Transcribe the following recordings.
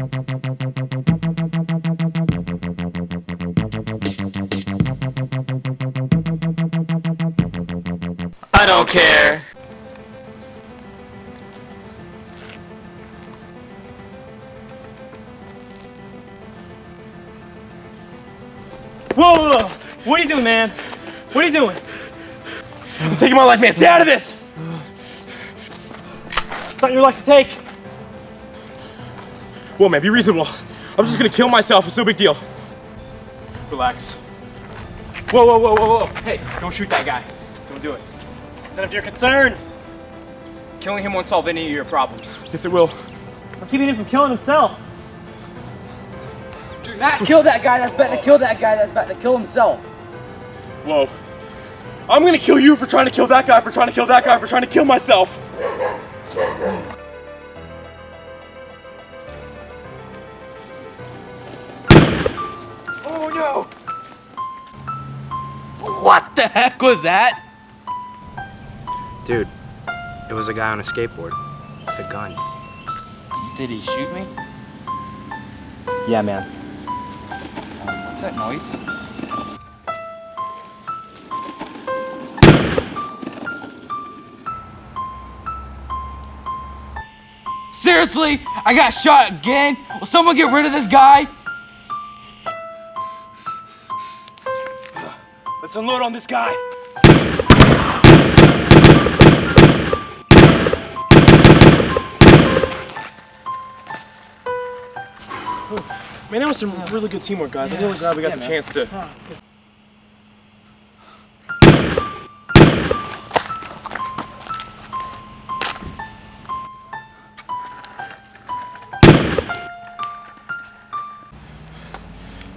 I don't care. Whoa, whoa, whoa! What are you doing, man? What are you doing? I'm taking my life, man. Stay out of this! It's not your life to take. Whoa, man, be reasonable. I'm just gonna kill myself. It's no big deal. Relax. Whoa, whoa, whoa, whoa, whoa. Hey, don't shoot that guy. Don't do it. It's none of your concern. Killing him won't solve any of your problems. Yes, it will. I'm keeping him from killing himself. Do not kill that guy that's about to kill that guy that's about to kill himself. Whoa. I'm gonna kill you for trying to kill that guy, for trying to kill that guy, for trying to kill myself. Oh no! What the heck was that? Dude, it was a guy on a skateboard with a gun. Did he shoot me? Yeah, man. What's that noise? Seriously? I got shot again? Will someone get rid of this guy? Let's unload on this guy. Man, that was some really good teamwork, guys. I'm really glad we got the chance to.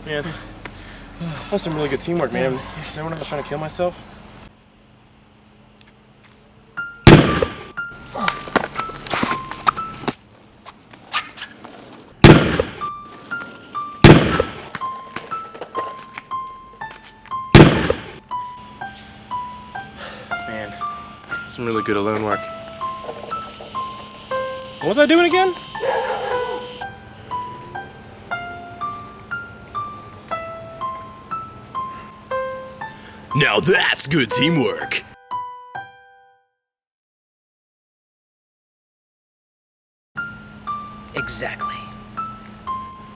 Man, that was some really good teamwork, man. Remember when I was trying to kill myself? Man, some really good alone work. What was I doing again? Now that's good teamwork. Exactly.